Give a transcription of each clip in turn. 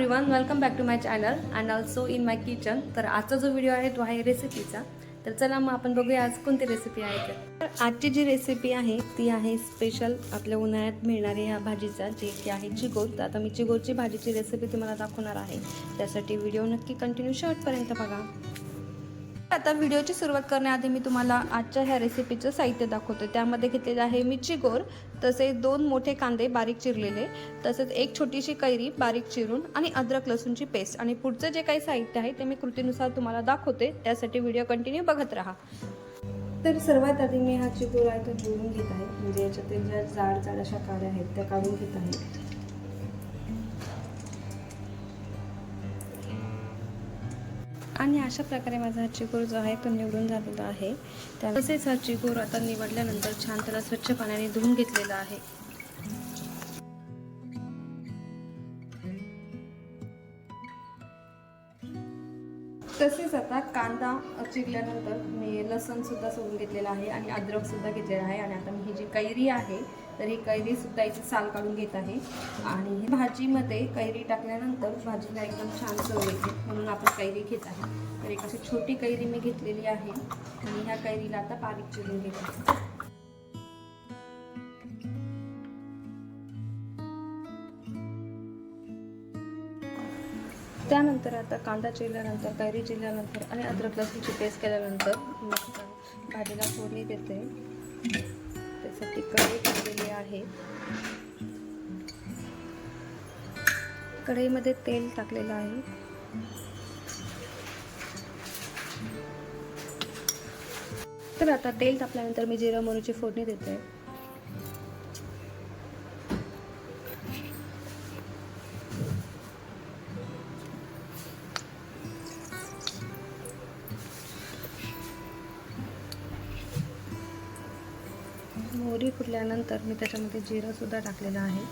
Everyone, welcome back to my channel and also in my kitchen. तर आजचा जो video आहे तो आहे रेसिपीचा। तर चला मग आपण बघूया आज कोणती रेसिपी आहे। तर आजची जी रेसिपी आहे ती आहे स्पेशल आपल्या उन्हाळ्यात मिळणारी ह्या भाजीचा, जे की आहे चिगोर। तर आता मी चिगोरची भाजीची रेसिपी तुम्हाला दाखवणार आहे, त्यासाठी व्हिडिओ नक्की कंटिन्यू शेवटपर्यंत बघा। आता व्हिडिओची सुरुवात करण्याआधी मी तुम्हाला आजच्या ह्या रेसिपीचं साहित्य दाखवते। त्यामध्ये घेतलेलं आहे मी चिगोर, तसेच 2 मोठे कांदे बारीक चिरलेले, तसेच एक छोटीशी कैरी बारीक चिरून आणि अद्रक लसूणची पेस्ट। आणि पुढचं जे काही साहित्य आहे ते मी कृतीनुसार तुम्हाला दाखवते, त्यासाठी व्हिडिओ कंटिन्यू बघत राहा। तर सर्वात आधी मी हा चिगोर आहे तो चिरून घेत आहे, म्हणजे याच्यातील ज्या जाड अशा काड्या आहेत त्या काढून घेत आहे। आणि अशा प्रकारे माझा हा चिगोर जो आहे तो निवडून झालेला आहे। तसेच हा चिगोर आता निवडल्यानंतर छान त्याला स्वच्छ पाण्याने धुवून घेतलेला आहे। तसेच आता कांदा चिरल्यानंतर मी लसूण सुद्धा सोलून घेतलेला आहे आणि अद्रक सुद्धा घेतलेला आहे। आणि आता मी ही जी कैरी आहे तर ही कैरी सुद्धा याची साल काढून घेत आहे। आणि ही भाजीमध्ये कैरी टाकल्यानंतर भाजीला एकदम छान चव येते, म्हणून आपण कैरी घेत आहे। तर एक अशी छोटी कैरी मी घेतलेली आहे आणि ह्या कैरीला आता बारीक चिरून घेत आहे। त्यानंतर आता कांदा चिरल्यानंतर, कैरी चिरल्यानंतर आणि अद्रक लसूणची पेस्ट केल्यानंतर भाजीला फोडणी देते। त्यासाठी कढई टाकलेली आहे, कढईमध्ये तेल टाकलेलं आहे। तर आता तेल तापल्यानंतर मी जिरा मोहरीची फोडणी देते। मोहरी फुटल्यानंतर मी त्याच्यामध्ये जिरं सुद्धा टाकलेलं आहे।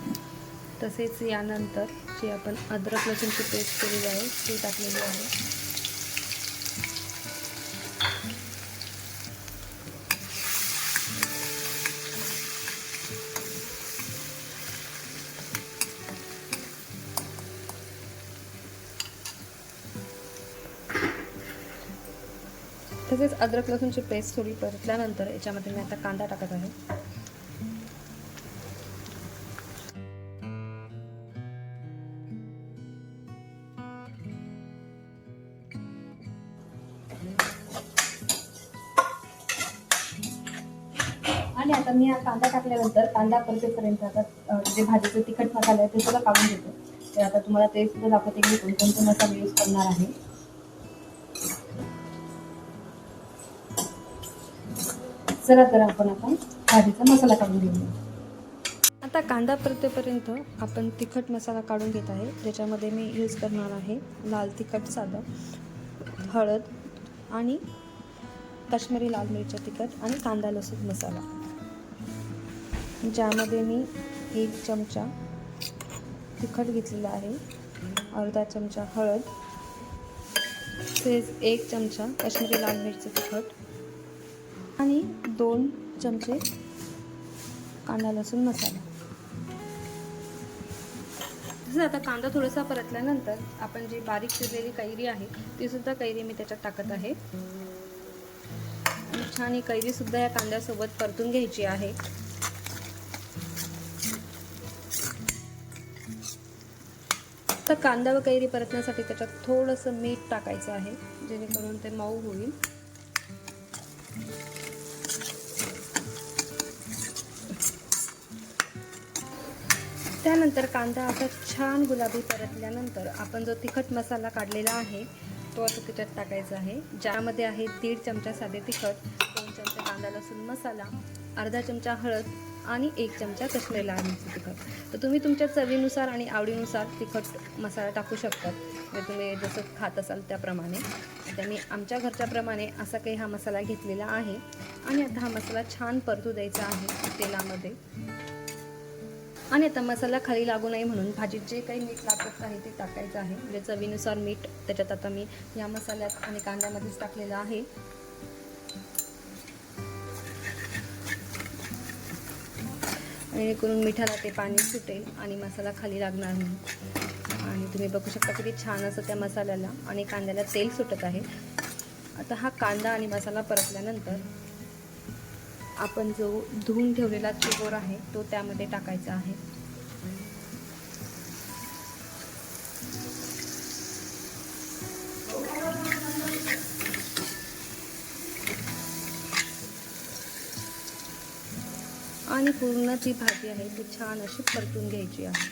तसेच यानंतर जी आपण अद्रक लसूणची पेस्ट केलेली आहे ती टाकलेली आहे। तसेच अद्रक लसूणची पेस्ट थोडी परतल्यानंतर याच्यामध्ये मी आता कांदा टाकत आहे। आणि आता मी हा कांदा टाकल्यानंतर कांदा परतेपर्यंत आता जे भाजीचं तिखट मसाला आहे ते सुद्धा काढून घेतो। तर आता तुम्हाला ते सुद्धा दाखवते की कोणकोणते मसाले यूज करणार आहे। चला तर आपण आता भाजीचा मसाला काढून घेऊया। आता कांदा परतेपर्यंत आपण तिखट मसाला काढून घेत आहे, ज्याच्यामध्ये मी यूज करणार आहे लाल तिखट साधं, हळद आणि काश्मीरी लाल मिरची तिखट आणि कांदा लसूण मसाला, ज्यामध्ये मी 1 चमचा तिखट घेतलेला आहे, अर्धा चमचा हळद, तसेच 1 चमचा काश्मीरी लाल मिरची तिखट आणि 2 चमचे कांदा लसूण मसाला। तसं आता कांदा थोडासा परतल्यानंतर आपण जी बारीक चिरलेली कैरी आहे ती सुद्धा कैरी मी त्याच्यात टाकत आहे आणि छान ही कैरी सुद्धा या कांद्यासोबत परतून घ्यायची आहे। तर कांदा व कैरी परतण्यासाठी त्याच्यात थोडंसं मीठ टाकायचं आहे, जेणेकरून ते मऊ होईल। त्यानंतर कांदा असा छान गुलाबी परतल्यानंतर आपण जो तिखट मसाला काढलेला आहे तो आता त्याच्यात टाकायचा आहे, ज्यामध्ये आहे 1.5 चमचा साधे तिखट, 2 चमचे कांदा लसूण मसाला, अर्धा चमचा हळद आणि 1 चमचा काश्मीरी लाल मिरची तिखट। तर तुम्ही तुमच्या चवीनुसार आणि आवडीनुसार तिखट मसाला टाकू शकतात, म्हणजे तुम्ही जसं खात असाल त्याप्रमाणे। आता मी आमच्या घरच्याप्रमाणे असा काही हा मसाला घेतलेला आहे आणि आता हा मसाला छान परतू द्यायचा आहे तेलामध्ये। आणि आता मसाला खाली लागू नये म्हणून भाजीत जे काही मीठ लागत आहे ते टाकायचं आहे, म्हणजे चवीनुसार मीठ त्याच्यात आता मी या मसाल्यात आणि कांद्यामध्येच टाकलेलं आहे। जेणेकरून मिठाला ते पाणी सुटेल आणि मसाला खाली लागणार नाही। आणि तुम्ही बघू शकता किती छान असं त्या मसाल्याला आणि कांद्याला तेल सुटत आहे। आता हा कांदा आणि मसाला परतल्यानंतर आपण जो धुवून ठेवलेला चिबोर आहे तो त्यामध्ये टाकायचा आहे। आणि पूर्ण ती भाजी आहे ती छान अशी परतून घ्यायची आहे।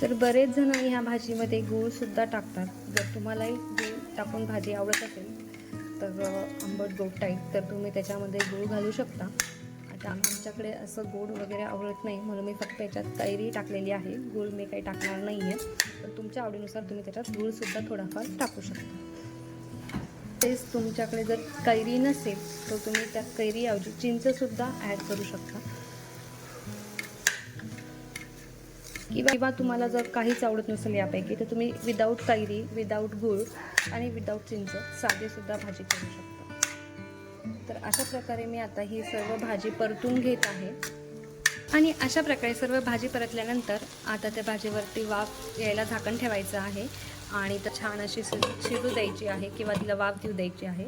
तर बरेच जण ह्या भाजीमध्ये गूळ सुद्धा टाकतात। जर तुम्हालाही गूळ टाकून भाजी आवडत असेल तर आंबट गोड टाईप तर तुम्ही त्याच्यामध्ये गूळ घालू शकता। आता आमच्याकडे असं गोड वगैरे आवडत नाही म्हणून मी फक्त याच्यात कैरी टाकलेली आहे, गूळ मी काही टाकणार नाही आहे। पण तुमच्या आवडीनुसार तुम्ही त्याच्यात गूळसुद्धा थोडाफार टाकू शकता। तेच तुमच्याकडे जर कैरी नसेल तर तुम्ही त्यात कैरीऐवजी चिंचसुद्धा ॲड करू शकता। किंवा तुम्हाला जर काहीच आवडत नसेल यापैकी तर तुम्ही विदाऊट कैरी, विदाऊट गूळ आणि विदाऊट चिंच साधीसुद्धा भाजी करू शकता। तर अशा प्रकारे मी आता ही सर्व भाजी परतून घेत आहे। आणि अशा प्रकारे सर्व भाजी परतल्यानंतर आता त्या भाजीवरती वाफ यायला झाकण ठेवायचं आहे आणि तर छान अशी शिजू द्यायची आहे किंवा तिला वाफ देऊ द्यायची आहे।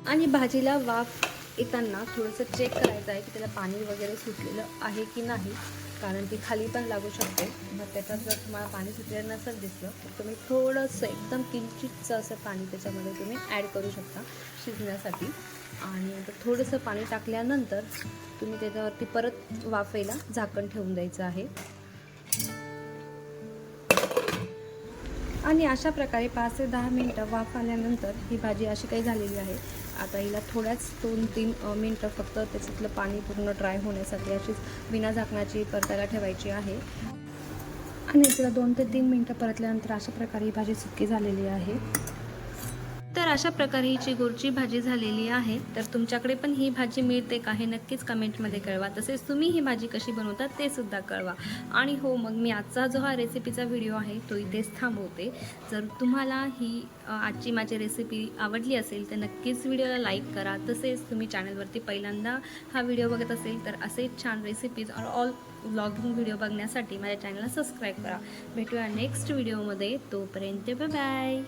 आणि भाजीला वाफ येताना थोडंसं चेक करायचं आहे की त्याला पाणी वगैरे सुटलेलं आहे की नाही, कारण ती खाली पण लागू शकते। मग त्याच्यात जर तुम्हाला पाणी सुटलेलं नसेल दिसलं तर तुम्ही थोडंसं एकदम किंचितचं असं पाणी त्याच्यामध्ये तुम्ही ॲड करू शकता शिजण्यासाठी। आणि आता थोडंसं पाणी टाकल्यानंतर तुम्ही त्याच्यावरती परत वाफेला झाकण ठेवून द्यायचं आहे। आणि अशा प्रकारे 5 ते 10 मिनटं वाफ आल्यानंतर ही भाजी अशी काही झालेली आहे। आता हिला थोड्याच 2-3 मिनटं फक्त त्याच्यातलं पाणी पूर्ण ड्राय होण्यासाठी अशीच बिना झाकणाची परतायला ठेवायची आहे। आणि तिला 2 ते 3 मिनटं परतल्यानंतर अशा प्रकारे ही भाजी सुक्की झालेली आहे। तर अशा प्रकारे ही चिगोरची भाजी झालेली आहे। तर तुमच्याकडे पण ही भाजी मिळते का हे नक्कीच कमेंटमध्ये कळवा। तसेच तुम्ही ही भाजी कशी बनवता ते सुद्धा कळवा। आणि हो, मग मी आजचा जो हा रेसिपीचा व्हिडिओ आहे तो इथेच थांबवते। जर तुम्हाला ही आजची माझी रेसिपी आवडली असेल तर नक्कीच व्हिडिओला लाईक करा। तसेच तुम्ही चॅनलवरती पहिल्यांदा हा व्हिडिओ बघत असेल तर असेच छान रेसिपीज ऑल व्लॉगिंग व्हिडिओ बघण्यासाठी माझ्या चॅनलला सबस्क्राईब करा। भेटूया नेक्स्ट व्हिडिओमध्ये, तोपर्यंत बाय बाय।